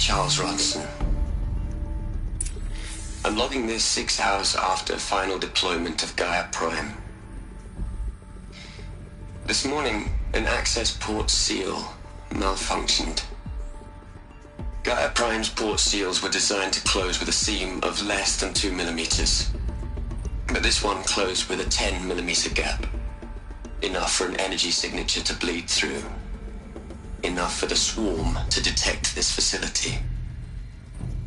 Charles Ronson. I'm logging this 6 hours after final deployment of Gaia Prime. This morning, an access port seal malfunctioned. Gaia Prime's port seals were designed to close with a seam of less than 2 millimeters. But this one closed with a 10 millimeter gap. Enough for an energy signature to bleed through. Enough for the swarm to detect this facility.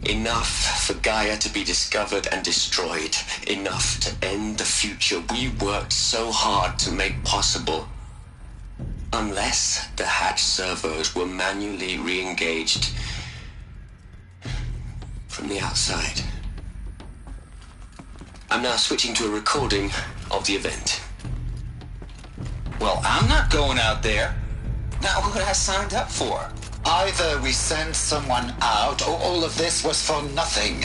Enough for Gaia to be discovered and destroyed. Enough to end the future we worked so hard to make possible. Unless the hatch servos were manually re-engaged from the outside. I'm now switching to a recording of the event. Well, I'm not going out there. Not what I signed up for. Either we send someone out, or all of this was for nothing.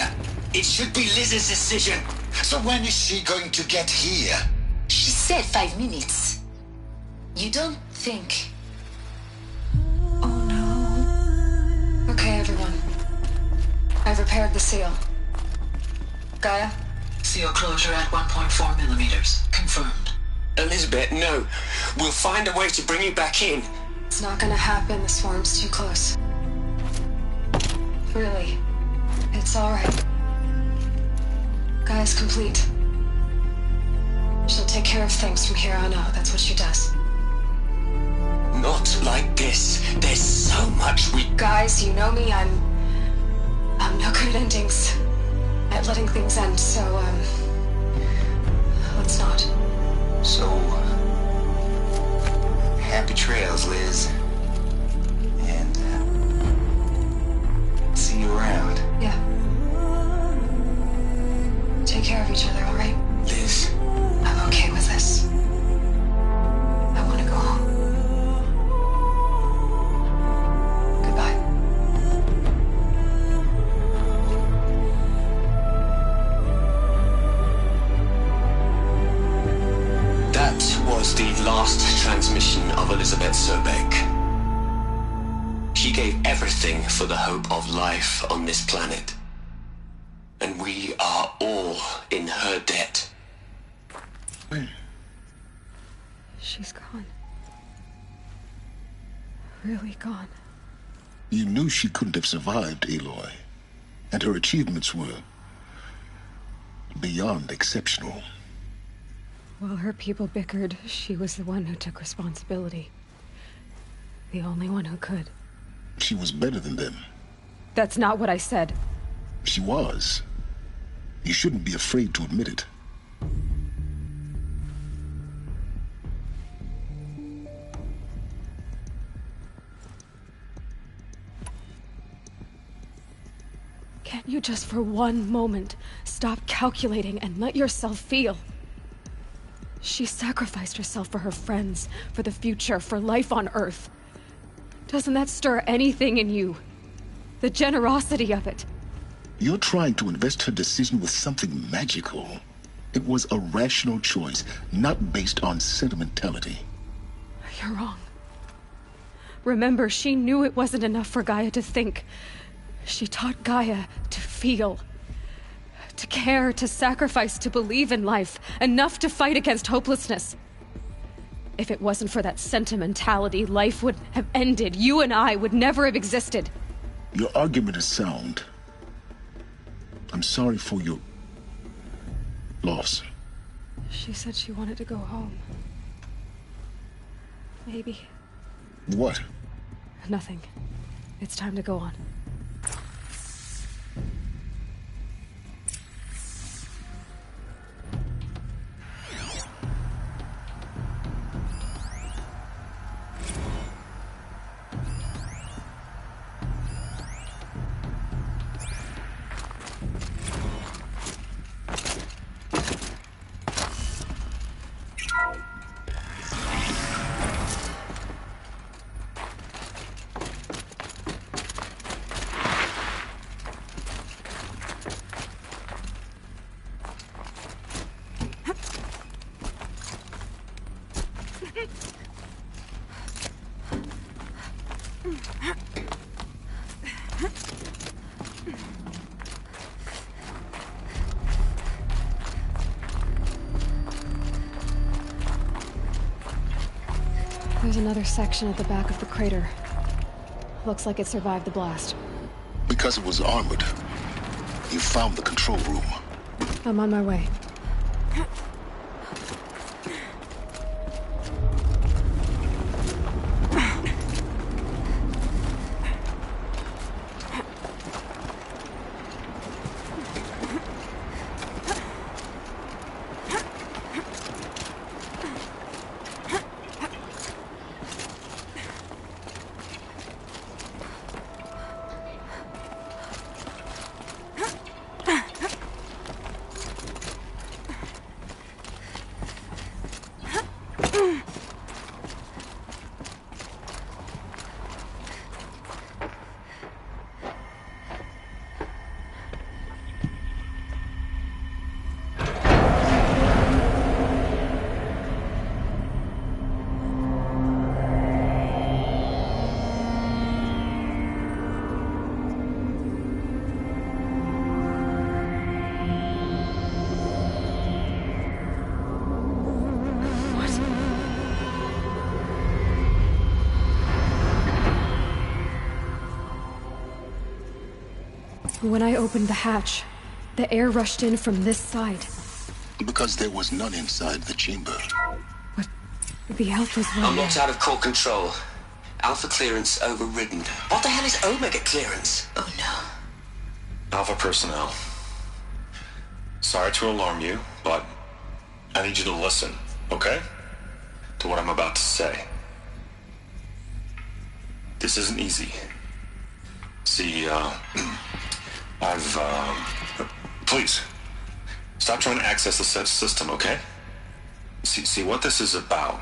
It should be Liz's decision. So when is she going to get here? She said 5 minutes. You don't think... Oh no. Okay, everyone. I've repaired the seal. Gaia? Seal closure at 1.4 millimeters. Confirmed. Elizabeth, no. We'll find a way to bring you back in. It's not gonna happen. The swarm's too close. Really. It's alright. Gaia's complete. She'll take care of things from here on out. That's what she does. Not like this. There's so much we... Guys, you know me. I'm no good at endings. At letting things end, so, let's not. So, happy trails, Liz. And, see you around. Yeah. Take care of each other, alright? Liz. I'm okay with this. I want to go home. Goodbye. That was the last transmission of Elizabeth Sobek. She gave everything for the hope of life on this planet. And we are all in her debt. She's gone. Really gone. You knew she couldn't have survived, Aloy. And her achievements were beyond exceptional. While her people bickered, she was the one who took responsibility. The only one who could. She was better than them. That's not what I said. She was. You shouldn't be afraid to admit it. Can't you just for one moment stop calculating and let yourself feel? She sacrificed herself for her friends, for the future, for life on Earth. Doesn't that stir anything in you? The generosity of it. You're trying to invest her decision with something magical. It was a rational choice, not based on sentimentality. You're wrong. Remember, she knew it wasn't enough for Gaia to think. She taught Gaia to feel. To care, to sacrifice, to believe in life. Enough to fight against hopelessness. If it wasn't for that sentimentality, life would have ended. You and I would never have existed. Your argument is sound. I'm sorry for your loss. She said she wanted to go home. Maybe. What? Nothing. It's time to go on. There's another section at the back of the crater. Looks like it survived the blast. Because it was armored. You found the control room. I'm on my way. When I opened the hatch, the air rushed in from this side. Because there was none inside the chamber. But the Alphas were... I'm locked out of core control. Alpha clearance overridden. What the hell is Omega clearance? Oh no. Alpha personnel. Sorry to alarm you, but I need you to listen, okay? To what I'm about to say. This isn't easy. See, please, stop trying to access the system, okay? See, what this is about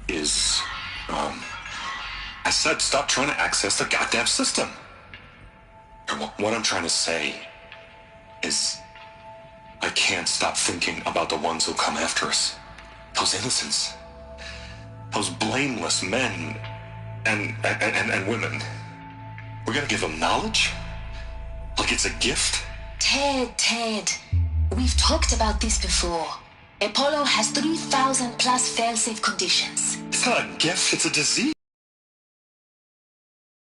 is, I said stop trying to access the goddamn system. And what I'm trying to say is, I can't stop thinking about the ones who'll come after us. Those innocents. Those blameless men and women. We're gonna give them knowledge? Like it's a gift? Ted. We've talked about this before. Apollo has 3,000 plus failsafe conditions. It's not a gift, it's a disease.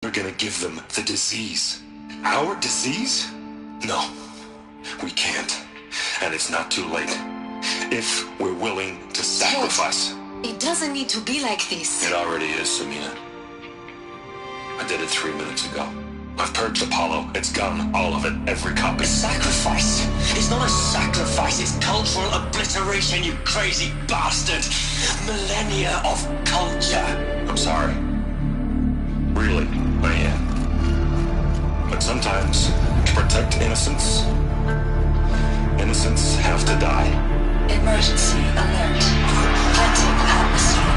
We're gonna give them the disease. Our disease? No, we can't. And it's not too late. If we're willing to sacrifice. Ted, it doesn't need to be like this. It already is, Samina. I did it 3 minutes ago. I've purged Apollo. It's gone. All of it. Every copy. Sacrifice? It's not a sacrifice. It's cultural obliteration, you crazy bastard. Millennia of culture. I'm sorry. Really, I am. But sometimes, to protect innocence, innocents have to die. Emergency alert. Venting atmosphere.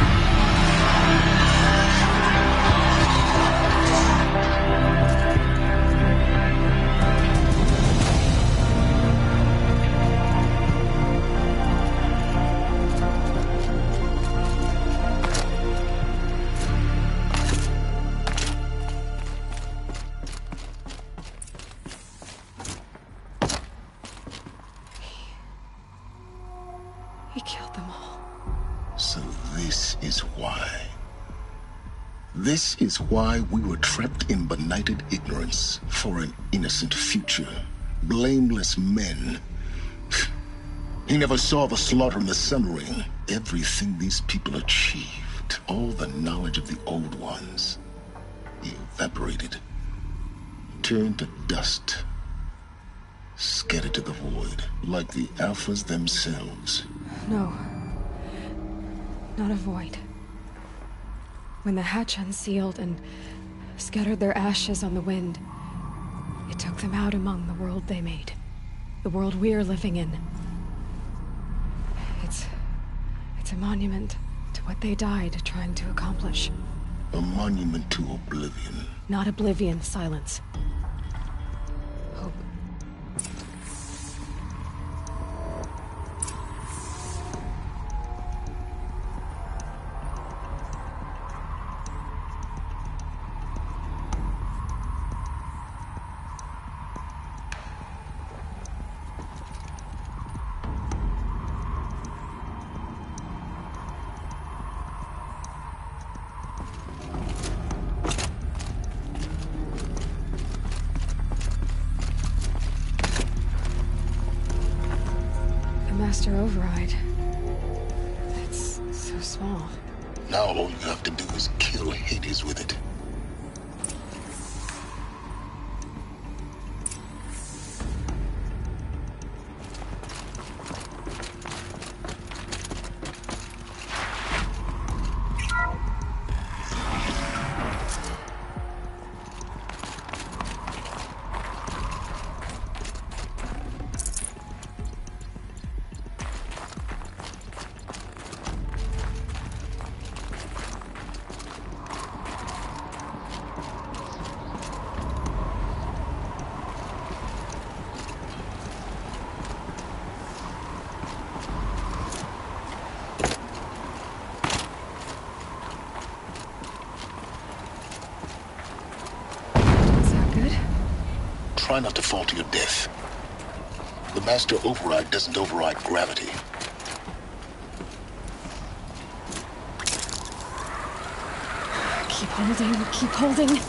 He killed them all. So this is why. This is why we were trapped in benighted ignorance for an innocent future. Blameless men. He never saw the slaughter and the suffering. Everything these people achieved, all the knowledge of the old ones, evaporated, turned to dust, scattered to the void, like the Alphas themselves. No. Not a void. When the hatch unsealed and scattered their ashes on the wind, it took them out among the world they made. The world we're living in. It's a monument to what they died trying to accomplish. A monument to oblivion. Not oblivion, silence. Hope. A master override. It's so small. Now all you have to do is kill Hades with it. Try not to fall to your death. The master override doesn't override gravity. Keep holding, keep holding.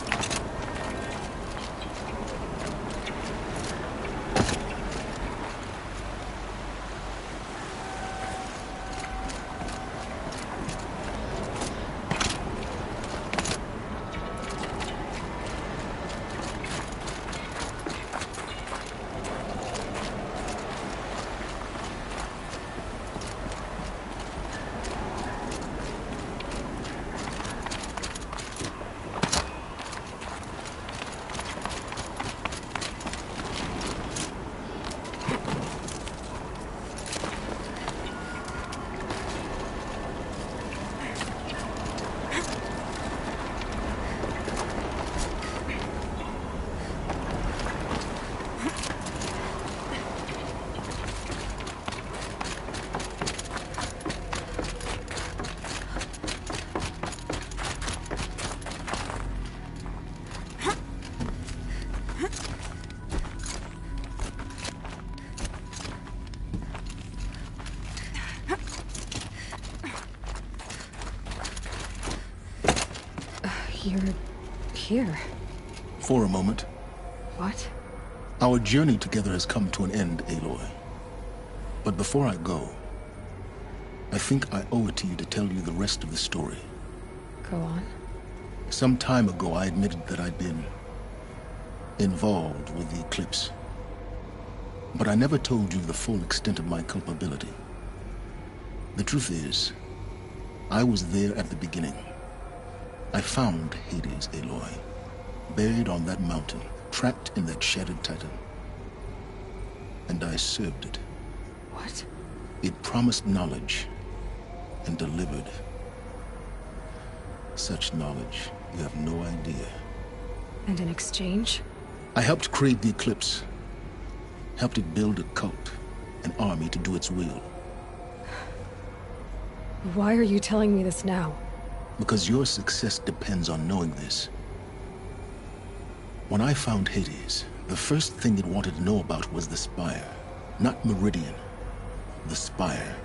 You're here. For a moment. What? Our journey together has come to an end, Aloy. But before I go, I think I owe it to you to tell you the rest of the story. Go on. Some time ago, I admitted that I'd been involved with the eclipse. But I never told you the full extent of my culpability. The truth is, I was there at the beginning. I found Hades, Aloy, buried on that mountain, trapped in that shattered titan. And I served it. What? It promised knowledge and delivered. Such knowledge, you have no idea. And in exchange? I helped create the eclipse. Helped it build a cult, an army to do its will. Why are you telling me this now? Because your success depends on knowing this. When I found Hades, the first thing it wanted to know about was the Spire. Not Meridian. The Spire.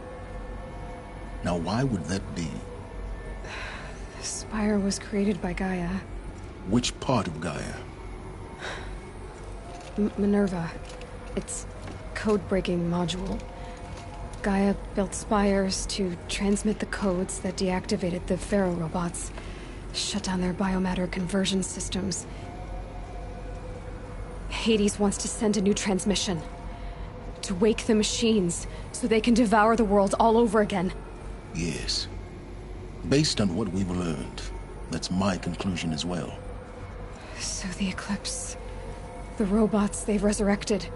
Now why would that be? The Spire was created by Gaia. Which part of Gaia? Minerva. Its code-breaking module. Gaia built spires to transmit the codes that deactivated the Pharaoh robots, shut down their biomatter conversion systems. Hades wants to send a new transmission. To wake the machines, so they can devour the world all over again. Yes. Based on what we've learned, that's my conclusion as well. So the Eclipse... the robots they've resurrected...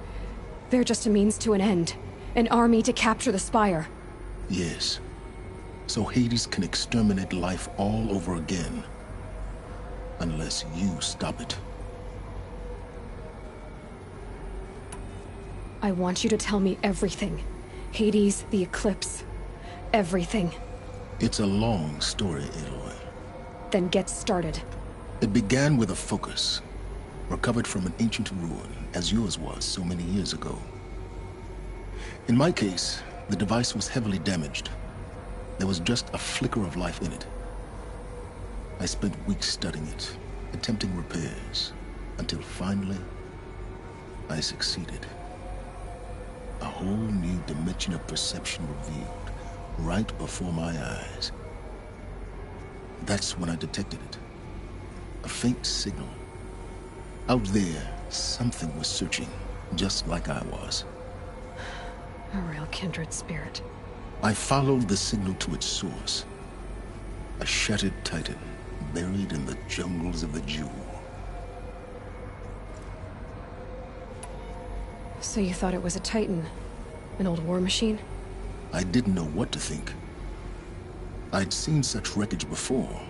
they're just a means to an end. An army to capture the Spire. Yes. So Hades can exterminate life all over again. Unless you stop it. I want you to tell me everything. Hades, the Eclipse. Everything. It's a long story, Aloy. Then get started. It began with a focus. Recovered from an ancient ruin, as yours was so many years ago. In my case, the device was heavily damaged. There was just a flicker of life in it. I spent weeks studying it, attempting repairs, until finally, I succeeded. A whole new dimension of perception revealed, right before my eyes. That's when I detected it. A faint signal. Out there, something was searching, just like I was. A real kindred spirit. I followed the signal to its source. A shattered titan, buried in the jungles of the Jewel. So you thought it was a titan? An old war machine? I didn't know what to think. I'd seen such wreckage before.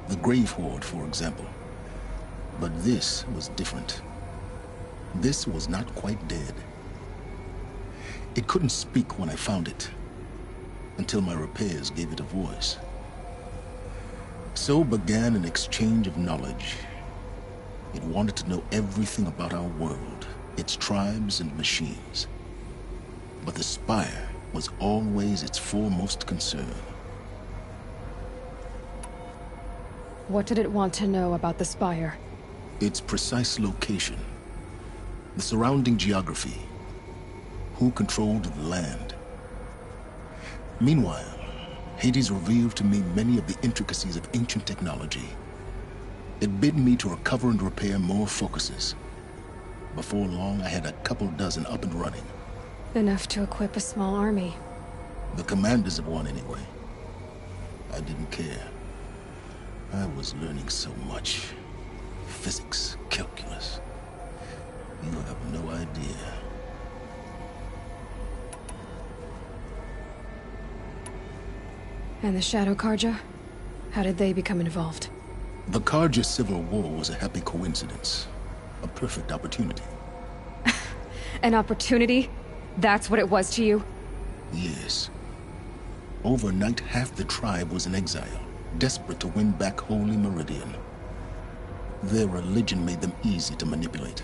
The Grave Horde, for example. But this was different. This was not quite dead. It couldn't speak when I found it, until my repairs gave it a voice. So began an exchange of knowledge. It wanted to know everything about our world, its tribes and machines. But the Spire was always its foremost concern. What did it want to know about the Spire? Its precise location, the surrounding geography, who controlled the land. Meanwhile, Hades revealed to me many of the intricacies of ancient technology. It bid me to recover and repair more focuses. Before long, I had a couple dozen up and running. Enough to equip a small army. The commanders of one, anyway. I didn't care. I was learning so much. Physics, calculus. You have no idea. And the Shadow Karja? How did they become involved? The Karja civil war was a happy coincidence. A perfect opportunity. An opportunity? That's what it was to you? Yes. Overnight, half the tribe was in exile, desperate to win back Holy Meridian. Their religion made them easy to manipulate.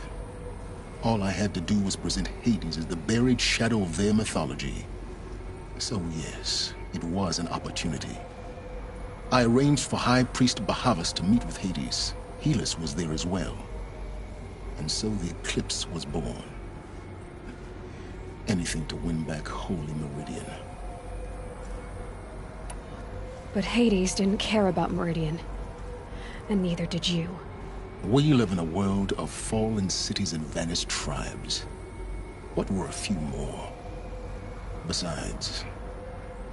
All I had to do was present Hades as the buried shadow of their mythology. So yes, it was an opportunity. I arranged for High Priest Bahavas to meet with Hades. Helis was there as well. And so the eclipse was born. Anything to win back Holy Meridian. But Hades didn't care about Meridian. And neither did you. We live in a world of fallen cities and vanished tribes. What were a few more? Besides,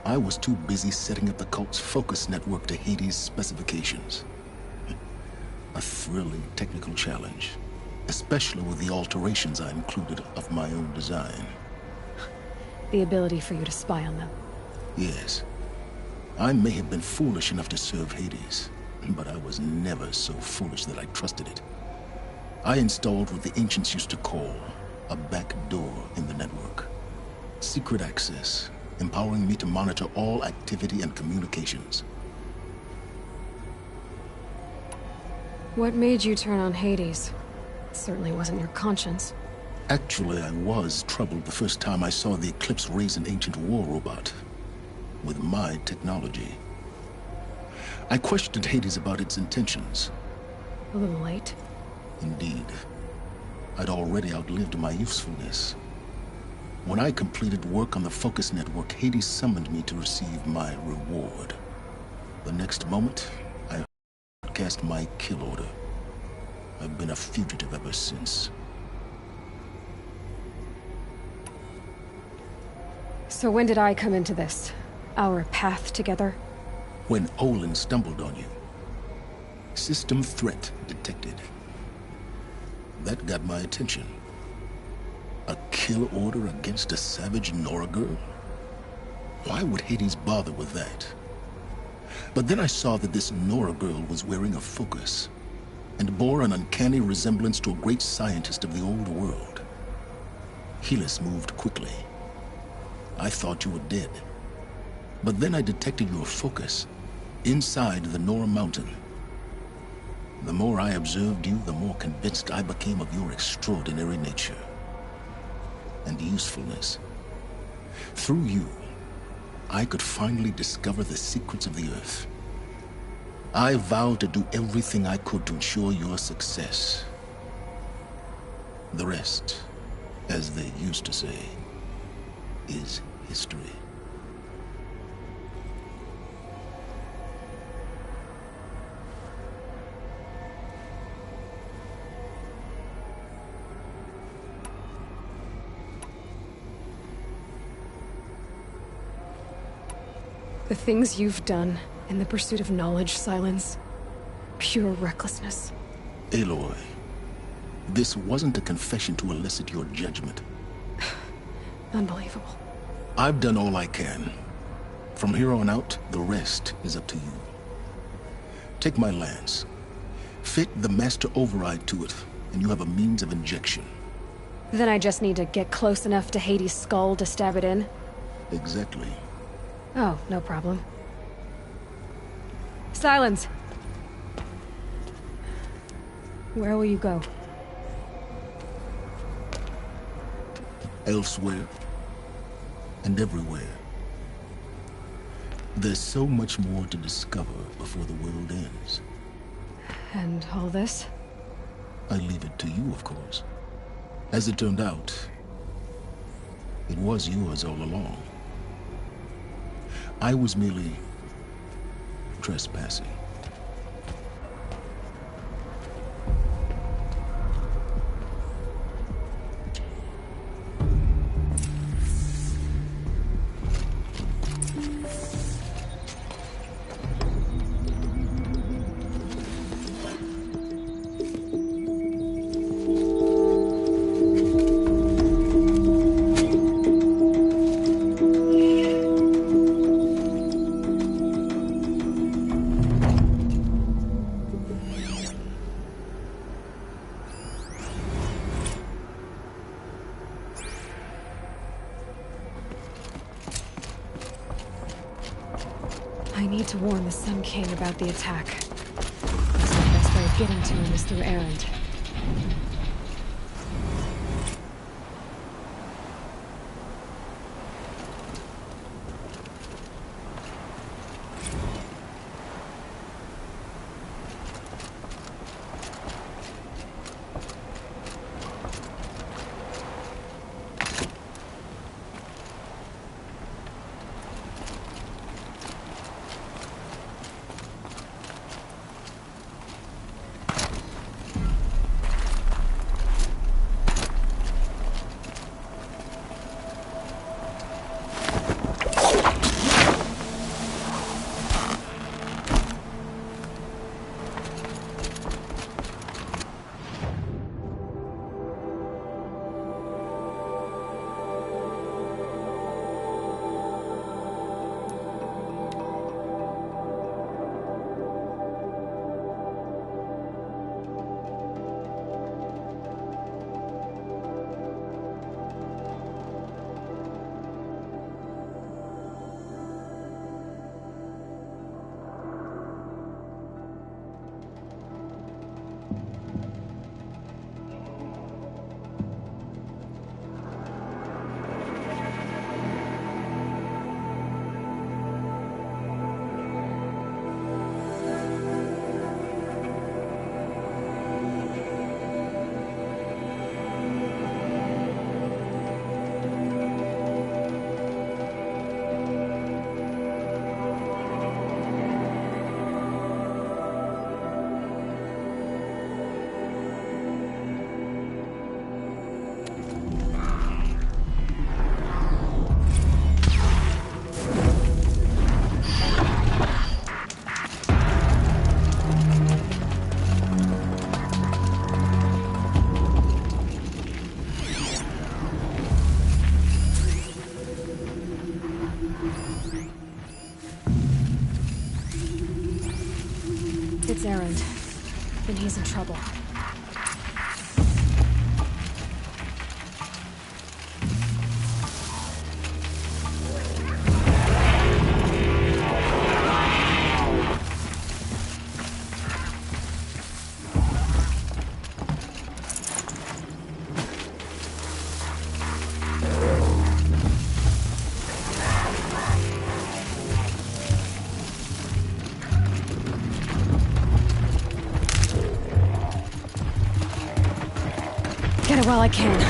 I was too busy setting up the cult's focus network to Hades' specifications. A thrilling technical challenge, especially with the alterations I included of my own design. The ability for you to spy on them. Yes. I may have been foolish enough to serve Hades, but I was never so foolish that I trusted it. I installed what the ancients used to call a back door in the network. Secret access, empowering me to monitor all activity and communications. What made you turn on Hades? It certainly wasn't your conscience. Actually, I was troubled the first time I saw the Eclipse raise an ancient war robot. With my technology. I questioned Hades about its intentions. A little late. Indeed. I'd already outlived my usefulness. When I completed work on the Focus Network, Hades summoned me to receive my reward. The next moment, I cast my kill order. I've been a fugitive ever since. So when did I come into this? Our path together? When Olin stumbled on you. System threat detected. That got my attention. A kill order against a savage Nora girl? Why would Hades bother with that? But then I saw that this Nora girl was wearing a focus, and bore an uncanny resemblance to a great scientist of the old world. Helis moved quickly. I thought you were dead. But then I detected your focus inside the Nora mountain. The more I observed you, the more convinced I became of your extraordinary nature and usefulness. Through you, I could finally discover the secrets of the Earth. I vowed to do everything I could to ensure your success. The rest, as they used to say, is history. The things you've done in the pursuit of knowledge, Silence. Pure recklessness. Aloy, this wasn't a confession to elicit your judgment. Unbelievable. I've done all I can. From here on out, the rest is up to you. Take my lance. Fit the master override to it, and you have a means of injection. Then I just need to get close enough to Hades' skull to stab it in? Exactly. Oh, no problem. Silence! Where will you go? Elsewhere. And everywhere. There's so much more to discover before the world ends. And all this? I leave it to you, of course. As it turned out, it was yours all along. I was merely trespassing. I need to warn the Sun King about the attack. Guess the best way of getting to him is through Erend. It's Erend. Then he's in trouble. Get it while I can.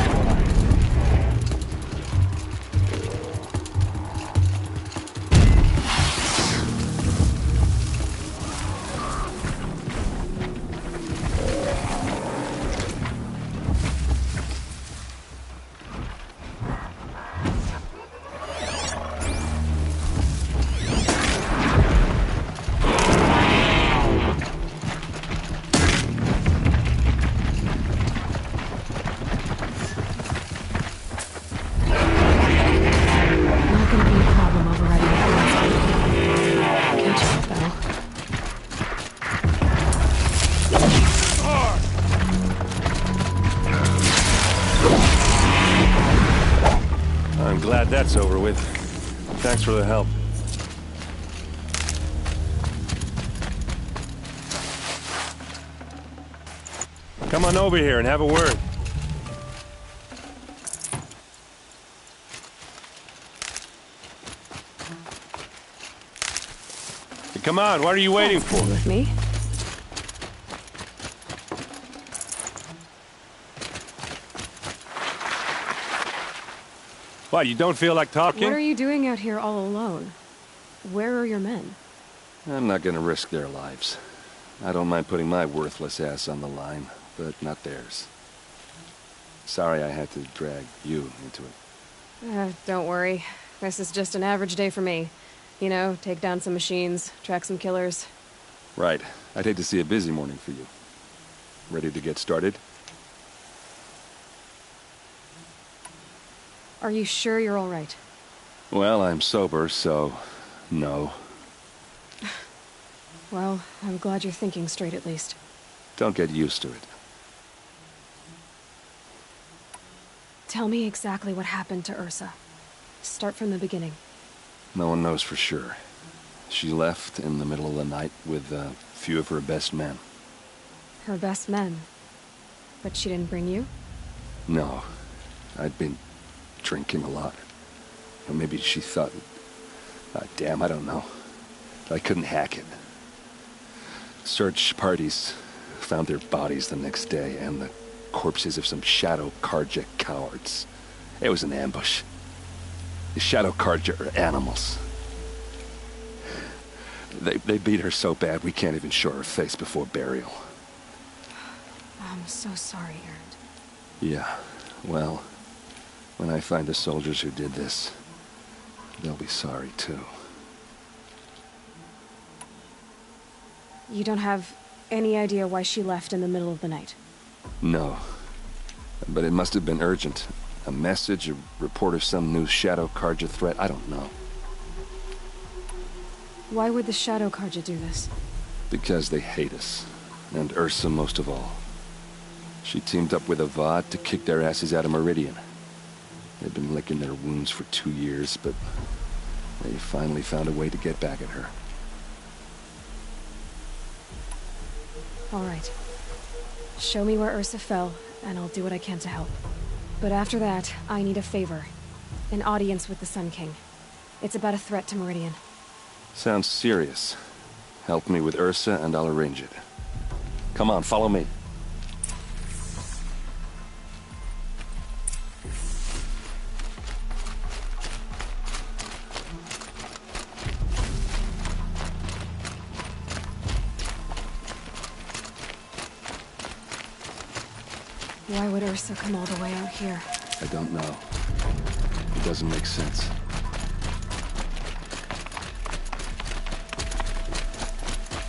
it's over with. Thanks for the help. Come on over here and have a word. Hey, come on, what are you waiting for? With me? What, you don't feel like talking? What are you doing out here all alone? Where are your men? I'm not gonna risk their lives. I don't mind putting my worthless ass on the line, but not theirs. Sorry I had to drag you into it. Don't worry. This is just an average day for me. You know, take down some machines, track some killers. Right. I'd hate to see a busy morning for you. Ready to get started? Are you sure you're all right? Well, I'm sober, so... no. Well, I'm glad you're thinking straight at least. Don't get used to it. Tell me exactly what happened to Ursa. Start from the beginning. No one knows for sure. She left in the middle of the night with a few of her best men. Her best men? But she didn't bring you? No. I'd been drinking a lot. Or maybe she thought... damn, I don't know. I couldn't hack it. Search parties found their bodies the next day, and the corpses of some Shadow Karja cowards. It was an ambush. The Shadow Karja are animals. They beat her so bad we can't even show her face before burial. I'm so sorry, Erend. Yeah, well, when I find the soldiers who did this, they'll be sorry too. You don't have any idea why she left in the middle of the night? No. But it must have been urgent. A message, a report of some new Shadow Karja threat, I don't know. Why would the Shadow Karja do this? Because they hate us. And Ursa most of all. She teamed up with Avad to kick their asses out of Meridian. They've been licking their wounds for 2 years, but they finally found a way to get back at her. All right. Show me where Ursa fell, and I'll do what I can to help. But after that, I need a favor. An audience with the Sun King. It's about a threat to Meridian. Sounds serious. Help me with Ursa, and I'll arrange it. Come on, follow me. Why would Ursa come all the way out here? I don't know. It doesn't make sense.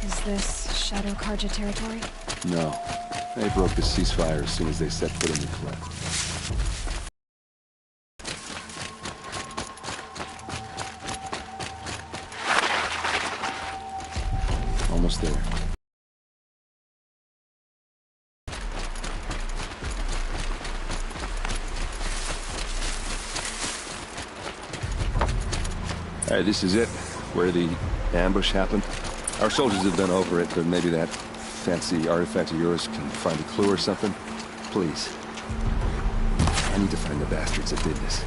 Is this Shadow Karja territory? No. They broke the ceasefire as soon as they set foot in the cleft. Almost there. Alright, this is it, where the ambush happened. Our soldiers have been over it, but maybe that fancy artifact of yours can find a clue or something. Please. I need to find the bastards that did this.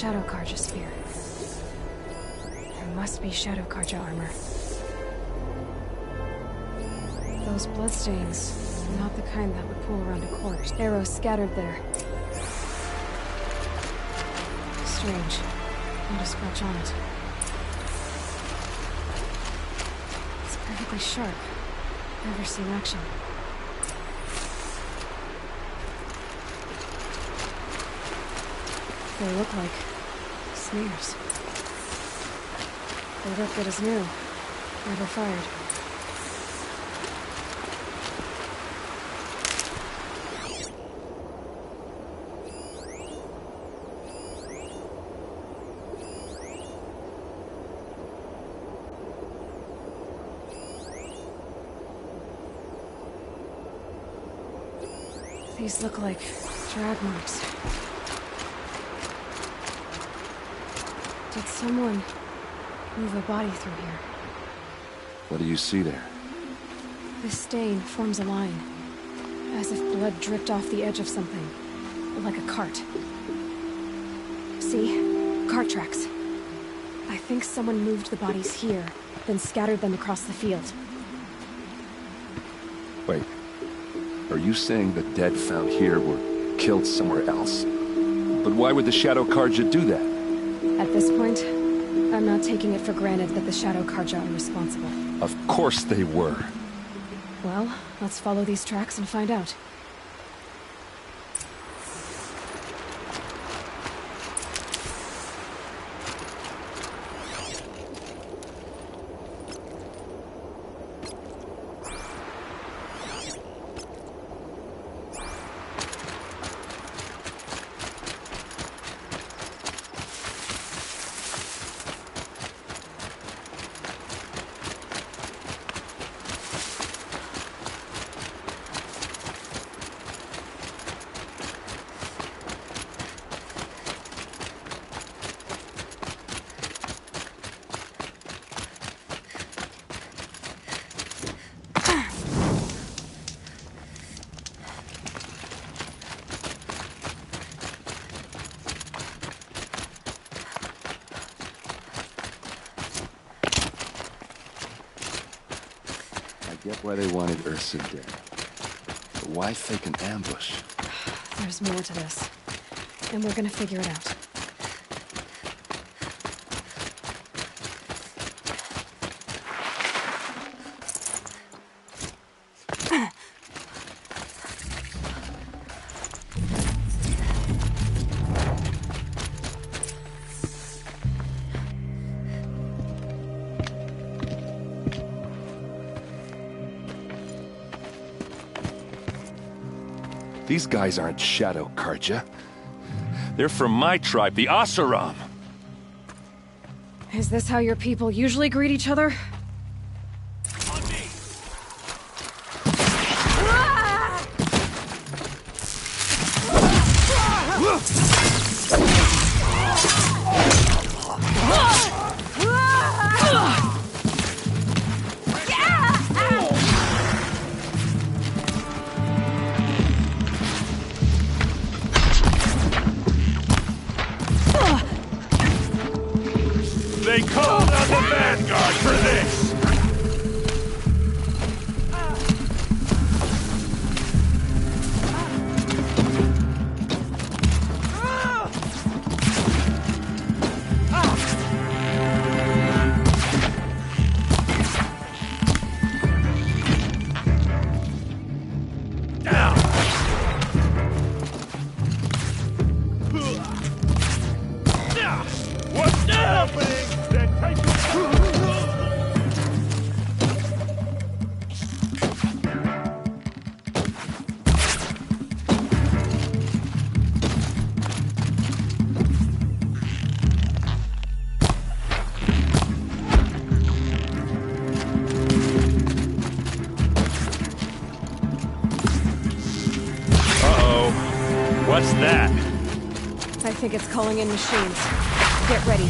Shadow Karja spear. There must be Shadow Karja armor. Those bloodstains, not the kind that would pool around a corpse. Arrows scattered there. Strange. Not a scratch on it. It's perfectly sharp. Never seen action. They look like smears. They look good as new. Never fired. These look like drag marks. Did someone move a body through here? What do you see there? This stain forms a line, as if blood dripped off the edge of something, like a cart. See? Cart tracks. I think someone moved the bodies here, then scattered them across the field. Wait. Are you saying the dead found here were killed somewhere else? But why would the Shadow Karja do that? At this point, I'm not taking it for granted that the Shadow Karja are responsible. Of course they were. Well, let's follow these tracks and find out. I get why they wanted Ursa dead. But why fake an ambush? There's more to this. And we're gonna figure it out. These guys aren't Shadow Karja. They're from my tribe, the Oseram. Is this how your people usually greet each other? They called on the Vanguard for this! What's happening? What's that? I think it's calling in machines. Get ready.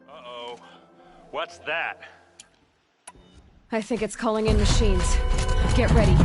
Uh-oh. What's that? I think it's calling in machines. Get ready.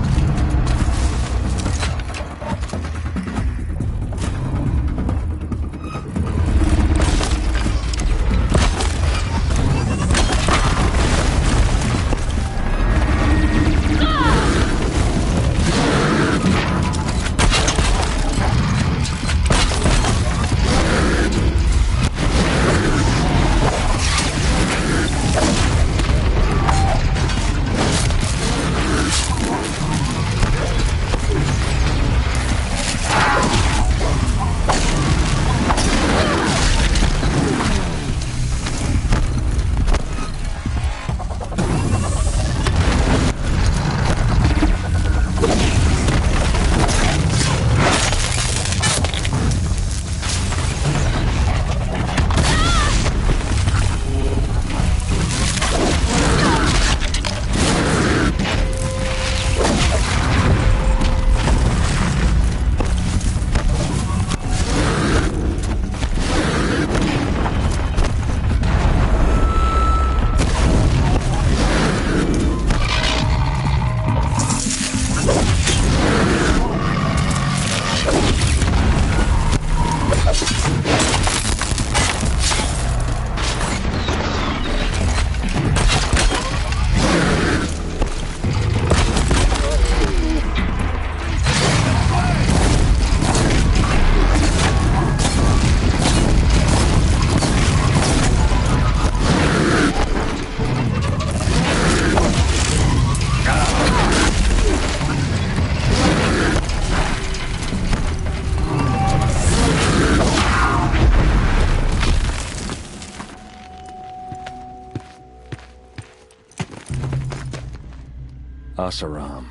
Asaram,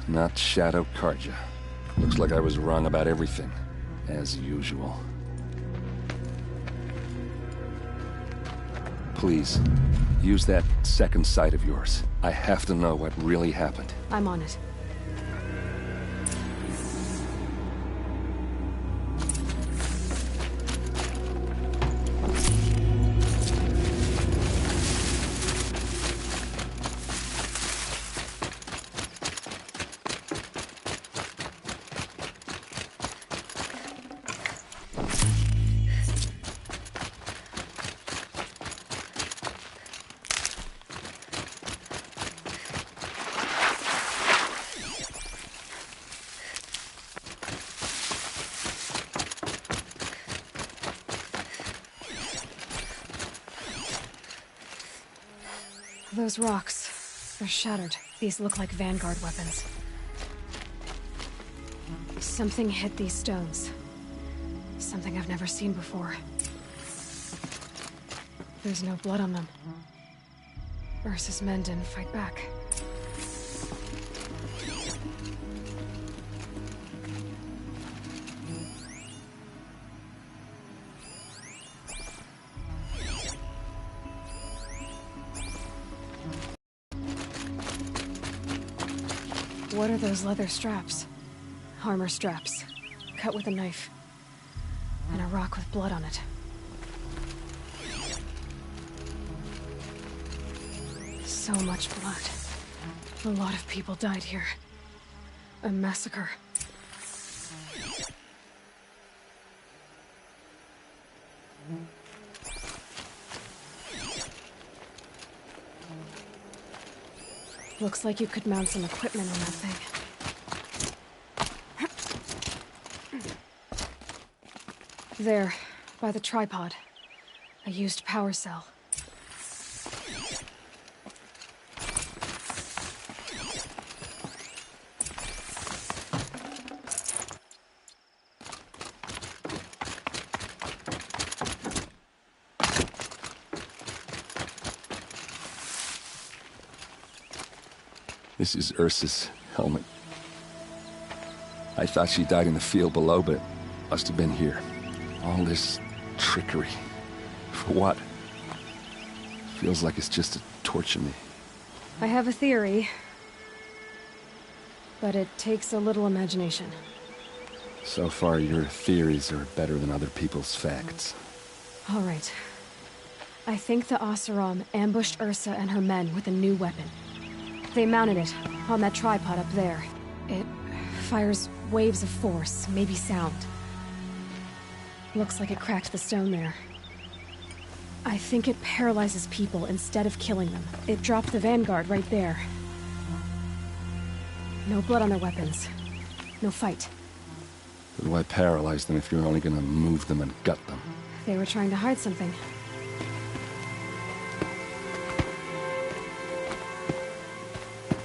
not Shadow Karja. Looks like I was wrong about everything, as usual. Please, use that second sight of yours. I have to know what really happened. I'm on it. Those rocks, they're shattered. These look like Vanguard weapons. Something hit these stones. Something I've never seen before. There's no blood on them. Ursa's men didn't fight back. What are those leather straps? Armor straps, cut with a knife. And a rock with blood on it. So much blood. A lot of people died here. A massacre. Looks like you could mount some equipment on that thing. There, by the tripod. A used power cell. This is Ursa's helmet. I thought she died in the field below, but it must have been here. All this trickery. For what? Feels like it's just to torture me. I have a theory, but it takes a little imagination. So far, your theories are better than other people's facts. All right. I think the Oseram ambushed Ursa and her men with a new weapon. They mounted it on that tripod up there. It fires waves of force, maybe sound. Looks like it cracked the stone there. I think it paralyzes people instead of killing them. It dropped the vanguard right there. No blood on their weapons. No fight. But why paralyze them if you're only gonna move them and gut them? They were trying to hide something.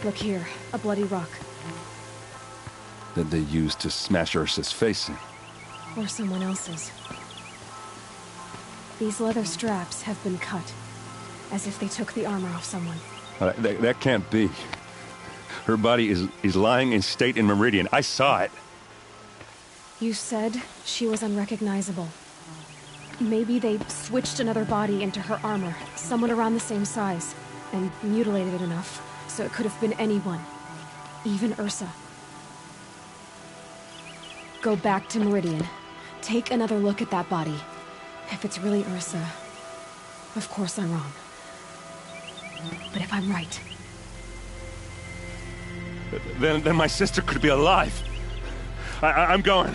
Look here, a bloody rock. That they used to smash Ursa's face in. Or someone else's. These leather straps have been cut, as if they took the armor off someone. That can't be. Her body is lying in state in Meridian. I saw it. You said she was unrecognizable. Maybe they switched another body into her armor, someone around the same size, and mutilated it enough, so it could have been anyone. Even Ursa. Go back to Meridian. Take another look at that body. If it's really Ursa, of course I'm wrong. But if I'm right... Then my sister could be alive. I'm going.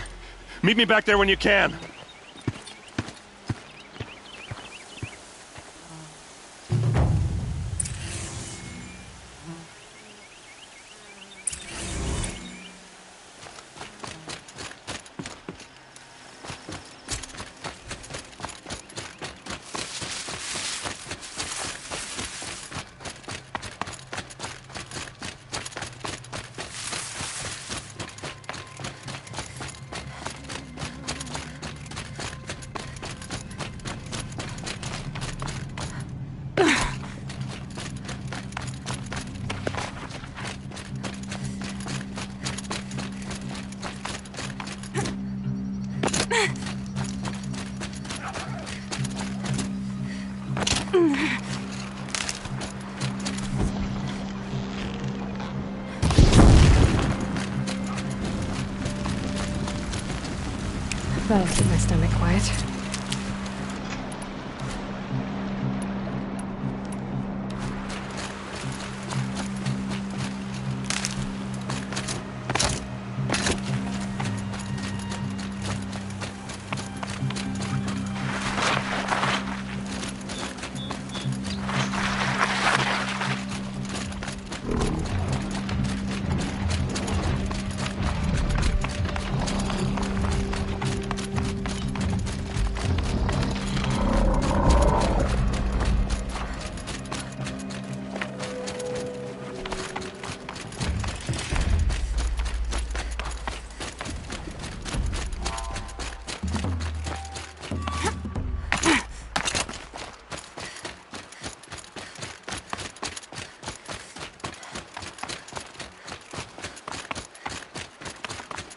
Meet me back there when you can. That'll keep my stomach quiet.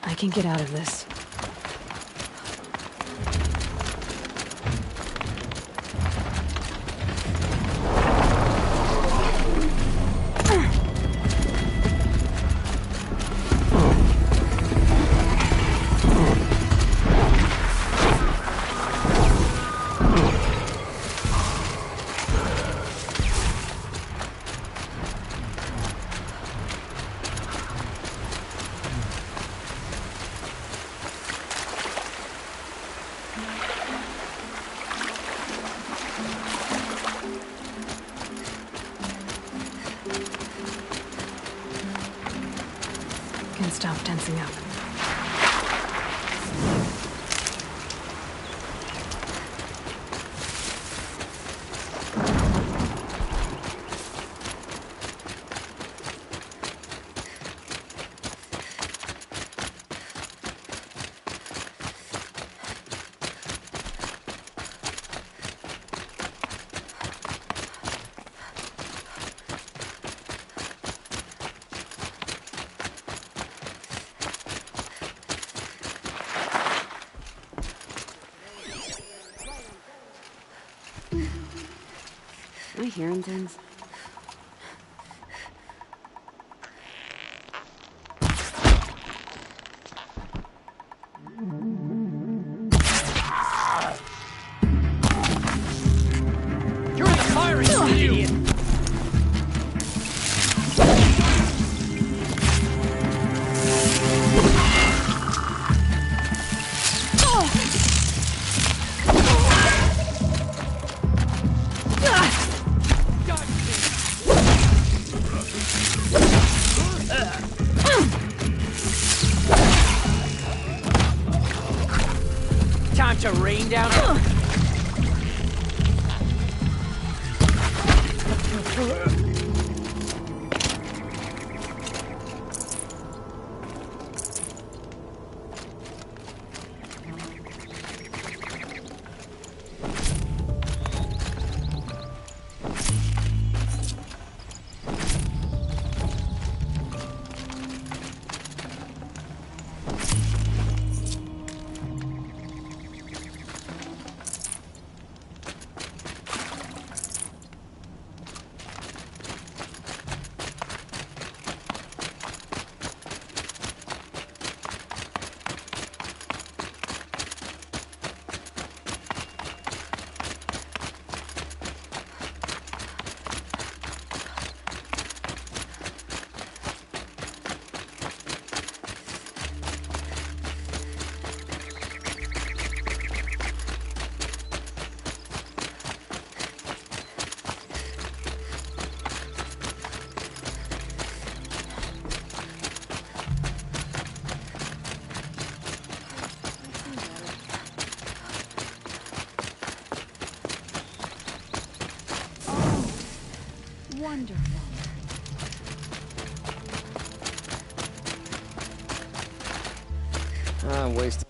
I can get out of this. Can stop tensing up. I hearing things? You're in the firing, idiot! Time to rain down. Wonderful. I'm wasting.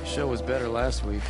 Show was better last week.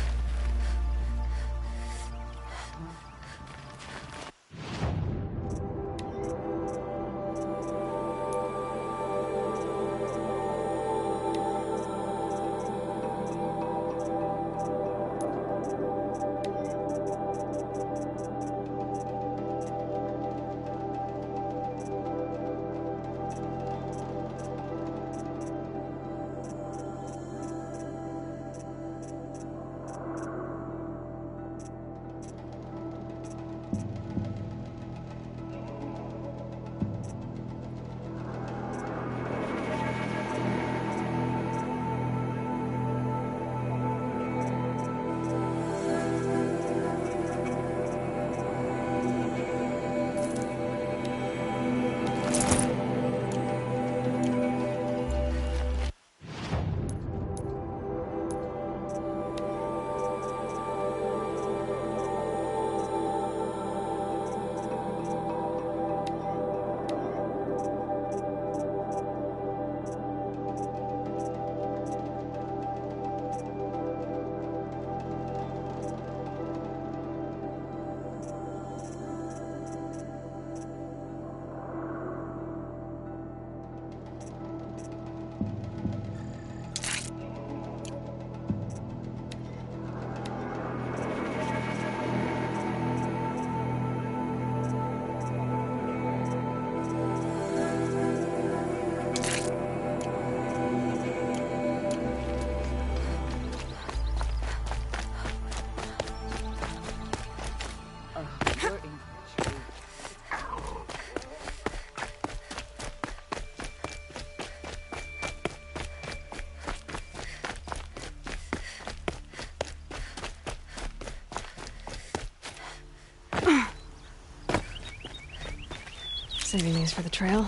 Saving these for the trail.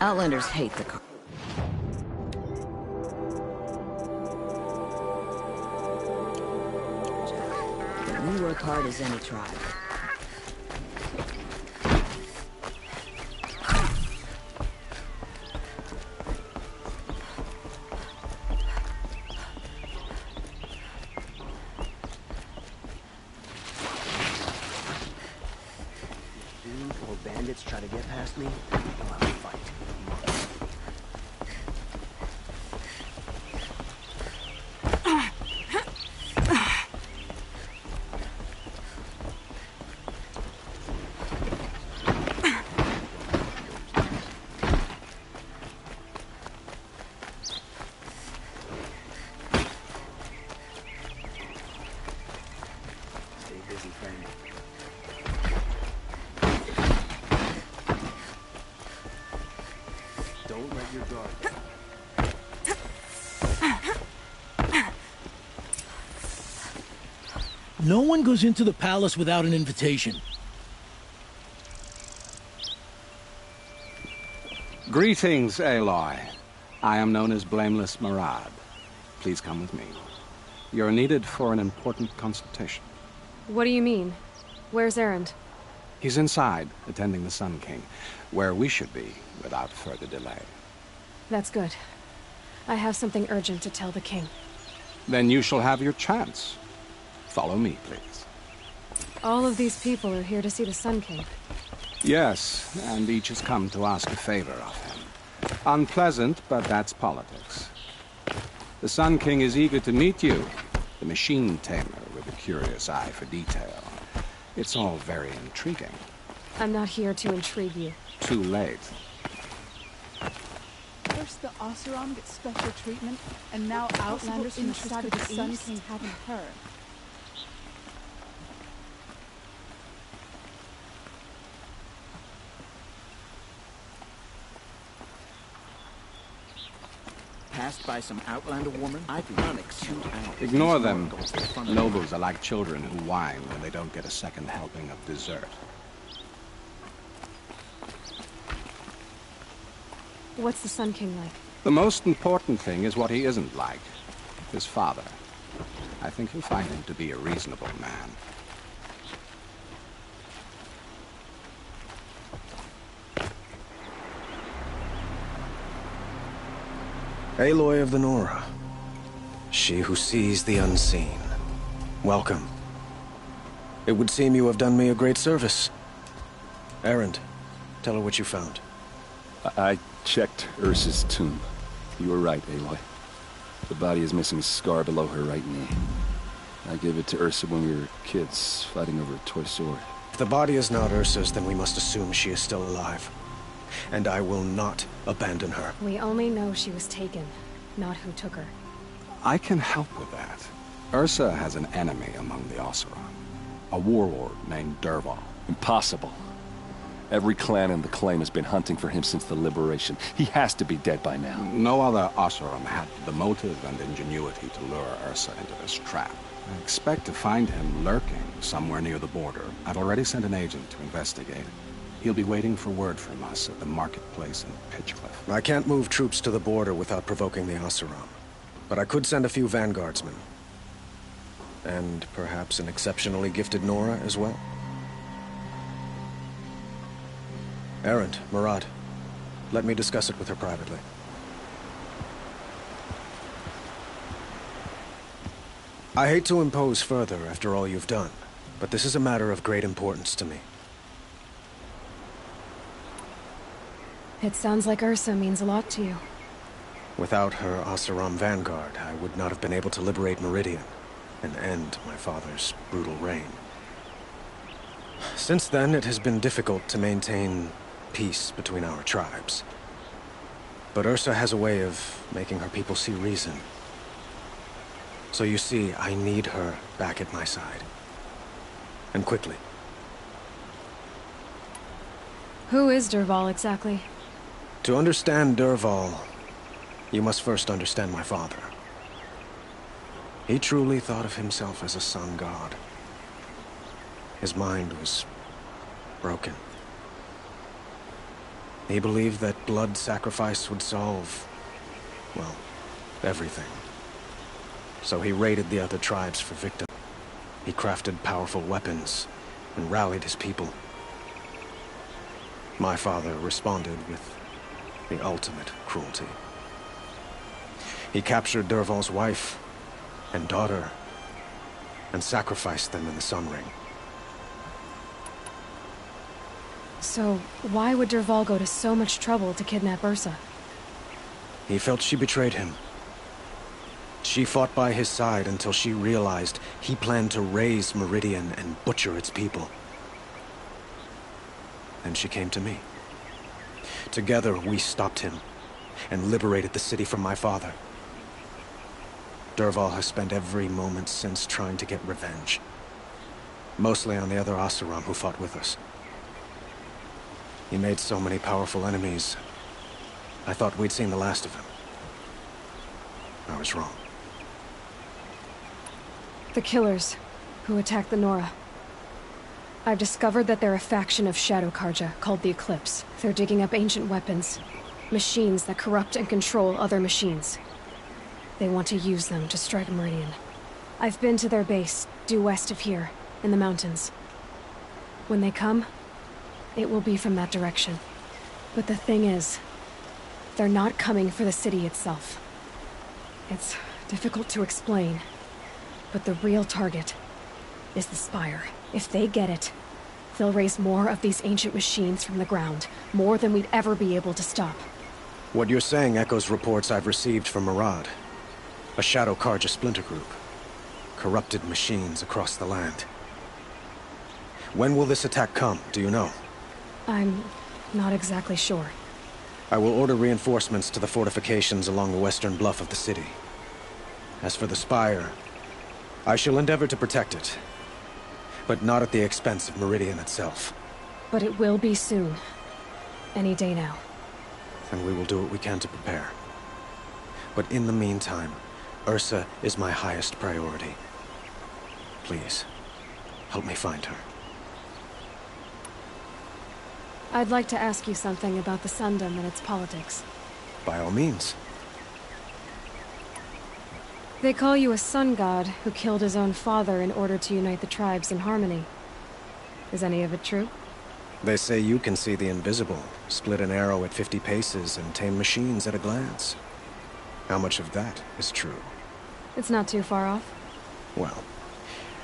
Outlanders hate the car. We work hard as any tribe. Or bandits try to get past me, I'll fight. Stay busy, friend. Don't let your guard down. No one goes into the palace without an invitation. Greetings, Aloy. I am known as Blameless Marad. Please come with me. You're needed for an important consultation. What do you mean? Where's Erend? He's inside, attending the Sun King, where we should be without further delay. That's good. I have something urgent to tell the king. Then you shall have your chance. Follow me, please. All of these people are here to see the Sun King. Yes, and each has come to ask a favor of him. Unpleasant, but that's politics. The Sun King is eager to meet you, the machine tamer with a curious eye for detail. It's all very intriguing. I'm not here to intrigue you. Too late. First the Oseram gets special treatment, and now Outlanders from the side of the Sun King haven't heard. Passed by some Outlander woman, I'd run execute out. Ignore them. Nobles are like children who whine when they don't get a second helping of dessert. What's the Sun King like? The most important thing is what he isn't like. His father. I think you'll find him to be a reasonable man. Aloy of the Nora. She who sees the unseen. Welcome. It would seem you have done me a great service. Erend, tell her what you found. I checked Ursa's tomb. You were right, Aloy. The body is missing a scar below her right knee. I gave it to Ursa when we were kids, fighting over a toy sword. If the body is not Ursa's, then we must assume she is still alive. And I will not abandon her. We only know she was taken, not who took her. I can help with that. Ursa has an enemy among the Oseram. A warlord named Dervahl. Impossible. Every clan in the claim has been hunting for him since the liberation. He has to be dead by now. No other Oseram had the motive and ingenuity to lure Ursa into this trap. I expect to find him lurking somewhere near the border. I've already sent an agent to investigate. He'll be waiting for word from us at the marketplace in Pitchcliff. I can't move troops to the border without provoking the Oseram. But I could send a few vanguardsmen. And perhaps an exceptionally gifted Nora as well. Erend, Marad, let me discuss it with her privately. I hate to impose further after all you've done, but this is a matter of great importance to me. It sounds like Ursa means a lot to you. Without her Oseram vanguard, I would not have been able to liberate Meridian and end my father's brutal reign. Since then, it has been difficult to maintain peace between our tribes. But Ursa has a way of making her people see reason. So you see, I need her back at my side. And quickly. Who is Dervahl exactly? To understand Dervahl, you must first understand my father. He truly thought of himself as a sun god. His mind was broken. He believed that blood sacrifice would solve, well, everything. So he raided the other tribes for victims. He crafted powerful weapons and rallied his people. My father responded with the ultimate cruelty. He captured Dervahl's wife and daughter and sacrificed them in the Sun Ring. So, why would Dervahl go to so much trouble to kidnap Ursa? He felt she betrayed him. She fought by his side until she realized he planned to raise Meridian and butcher its people. Then she came to me. Together, we stopped him and liberated the city from my father. Dervahl has spent every moment since trying to get revenge. Mostly on the other Oseram who fought with us. He made so many powerful enemies. I thought we'd seen the last of him. I was wrong. The killers who attacked the Nora. I've discovered that they're a faction of Shadow Karja called the Eclipse. They're digging up ancient weapons. Machines that corrupt and control other machines. They want to use them to strike Meridian. I've been to their base, due west of here, in the mountains. When they come, it will be from that direction. But the thing is, they're not coming for the city itself. It's difficult to explain, but the real target is the Spire. If they get it, they'll raise more of these ancient machines from the ground, more than we'd ever be able to stop. What you're saying echoes reports I've received from Murad, a Shadow Karja splinter group. Corrupted machines across the land. When will this attack come, do you know? I'm not exactly sure. I will order reinforcements to the fortifications along the western bluff of the city. As for the Spire, I shall endeavor to protect it, but not at the expense of Meridian itself. But it will be soon. Any day now. And we will do what we can to prepare. But in the meantime, Ursa is my highest priority. Please, help me find her. I'd like to ask you something about the Sundom and its politics. By all means. They call you a sun god who killed his own father in order to unite the tribes in harmony. Is any of it true? They say you can see the invisible, split an arrow at 50 paces, and tame machines at a glance. How much of that is true? It's not too far off. Well,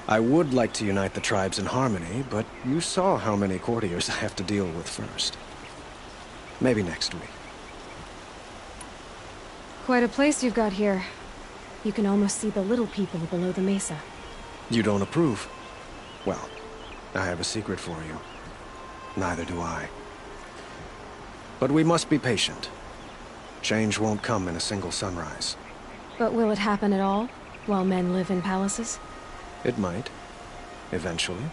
I would like to unite the tribes in harmony, but you saw how many courtiers I have to deal with first. Maybe next week. Quite a place you've got here. You can almost see the little people below the mesa. You don't approve? Well, I have a secret for you. Neither do I. But we must be patient. Change won't come in a single sunrise. But will it happen at all, while men live in palaces? It might. Eventually.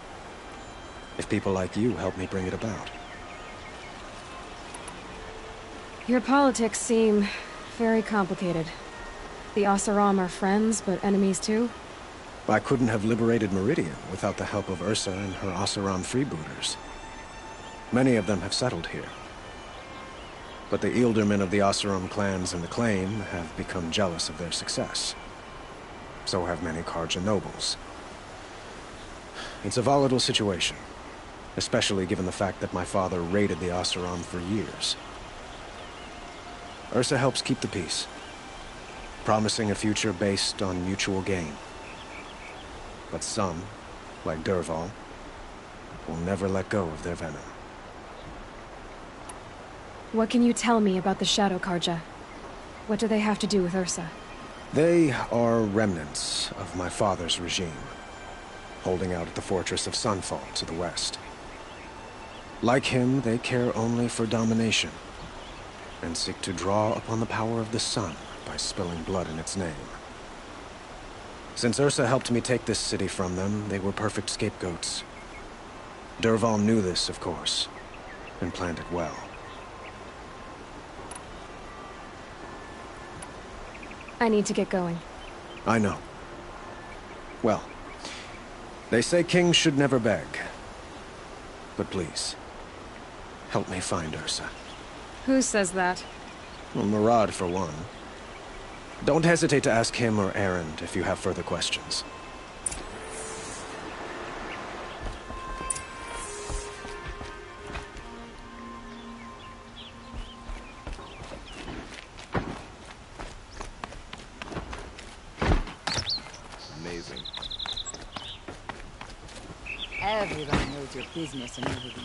If people like you help me bring it about. Your politics seem very complicated. The Oseram are friends, but enemies too? I couldn't have liberated Meridian without the help of Ursa and her Oseram freebooters. Many of them have settled here. But the Ealdormen of the Oseram clans in the claim have become jealous of their success. So have many Karja nobles. It's a volatile situation, especially given the fact that my father raided the Oseram for years. Ursa helps keep the peace, promising a future based on mutual gain. But some, like Dervahl, will never let go of their venom. What can you tell me about the Shadow Karja? What do they have to do with Ursa? They are remnants of my father's regime, holding out at the fortress of Sunfall to the west. Like him, they care only for domination, and seek to draw upon the power of the sun by spilling blood in its name. Since Ursa helped me take this city from them, they were perfect scapegoats. Dervahl knew this, of course, and planned it well. I need to get going. I know. Well, they say kings should never beg. But please, help me find Ursa. Who says that? Well, Murad, for one. Don't hesitate to ask him or Erend if you have further questions. Amazing. Everybody knows your business and everything.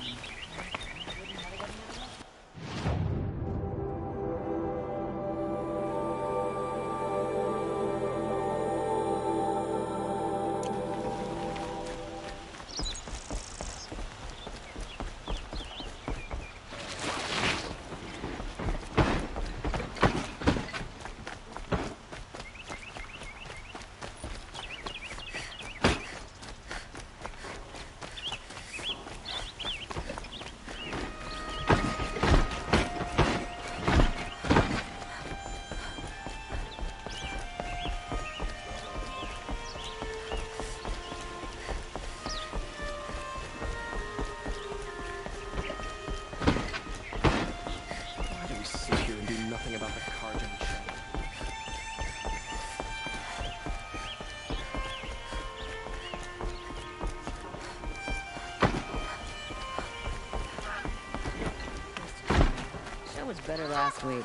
Better last week.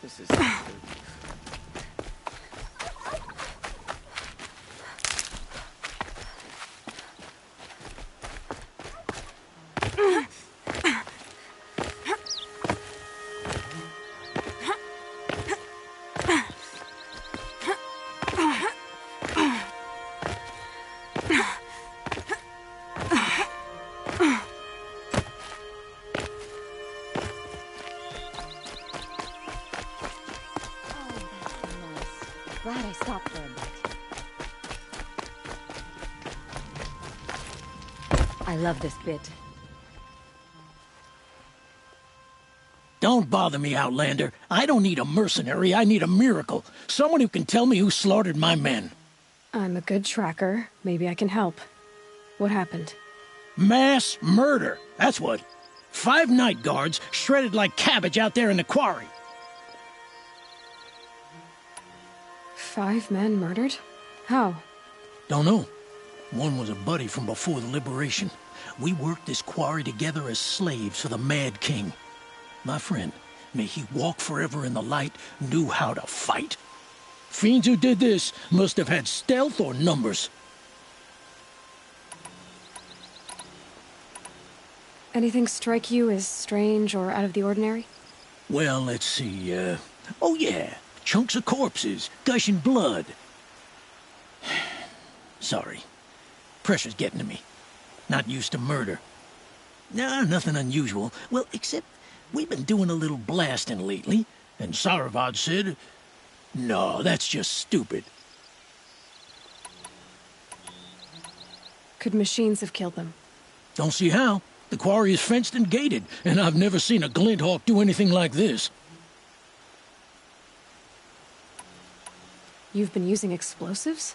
This is... Glad I stopped for a bit. I love this bit. Don't bother me, Outlander. I don't need a mercenary, I need a miracle. Someone who can tell me who slaughtered my men. I'm a good tracker. Maybe I can help. What happened? Mass murder, that's what. 5 night guards shredded like cabbage out there in the quarry. 5 men murdered? How? Don't know. One was a buddy from before the liberation. We worked this quarry together as slaves for the Mad King. My friend, may he walk forever in the light, knew how to fight. Fiends who did this must have had stealth or numbers. Anything strike you as strange or out of the ordinary? Well, let's see, oh yeah, chunks of corpses, gushing blood. Sorry. Pressure's getting to me. Not used to murder. Nah, nothing unusual. Well, except we've been doing a little blasting lately, and Saravad said, no, that's just stupid. Could machines have killed them? Don't see how. The quarry is fenced and gated, and I've never seen a Glinthawk do anything like this. You've been using explosives?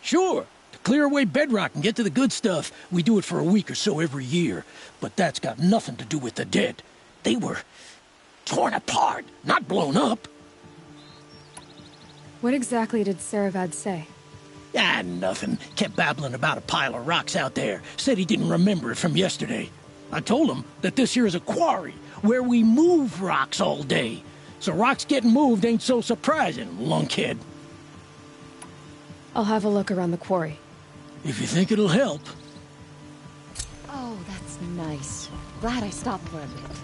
Sure. To clear away bedrock and get to the good stuff, we do it for a week or so every year. But that's got nothing to do with the dead. They were torn apart, not blown up. What exactly did Saravad say? Ah, nothing. Kept babbling about a pile of rocks out there. Said he didn't remember it from yesterday. I told him that this here is a quarry, where we move rocks all day. So rocks getting moved ain't so surprising, lunkhead. I'll have a look around the quarry. If you think it'll help. Oh, that's nice. Glad I stopped for a bit.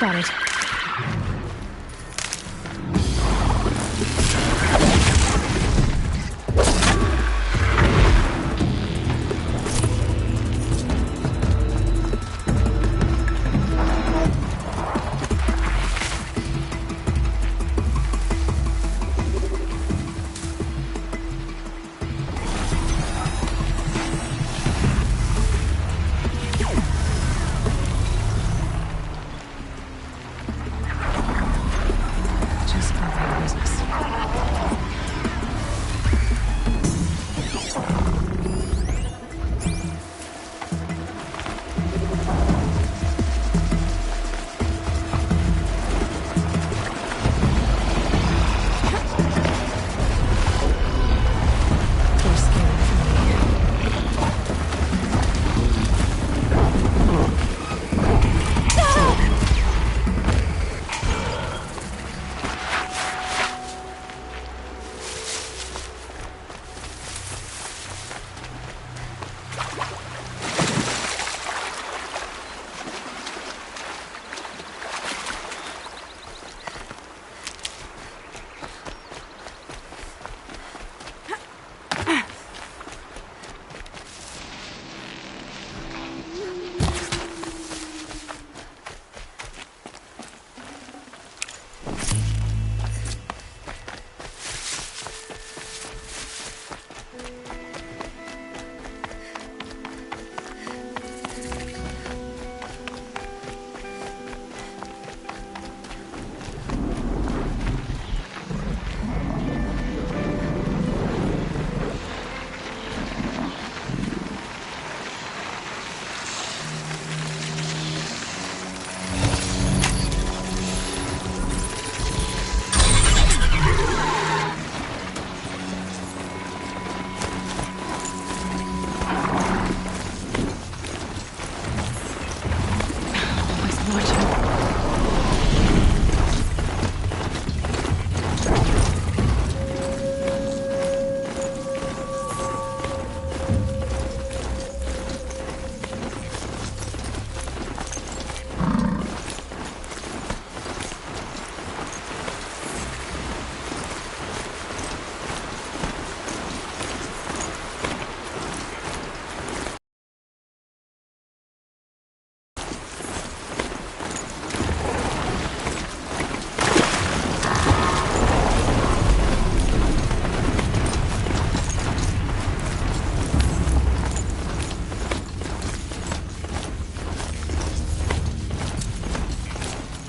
Spotted.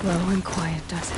Low and quiet does it.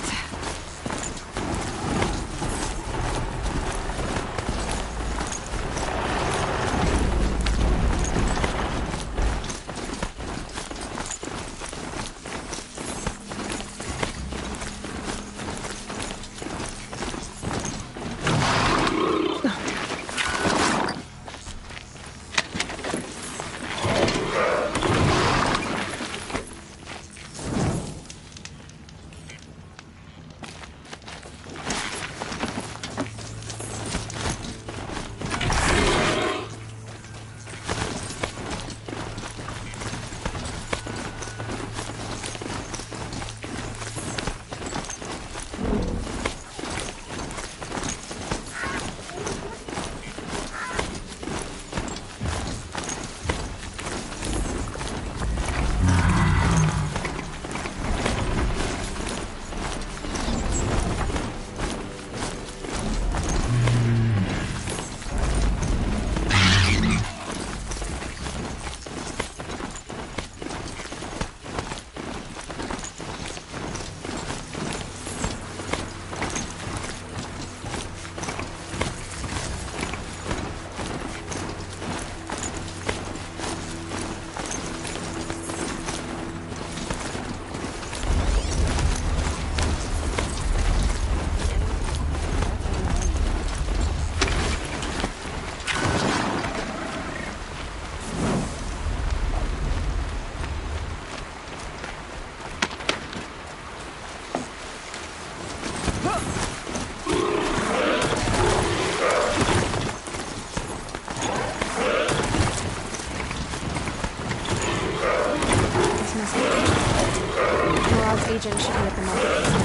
agent should be at the marketplace.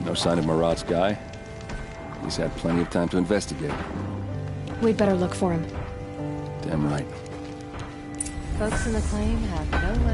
No sign of Marat's guy? He's had plenty of time to investigate. We'd better look for him. Damn right. Folks in the claim have no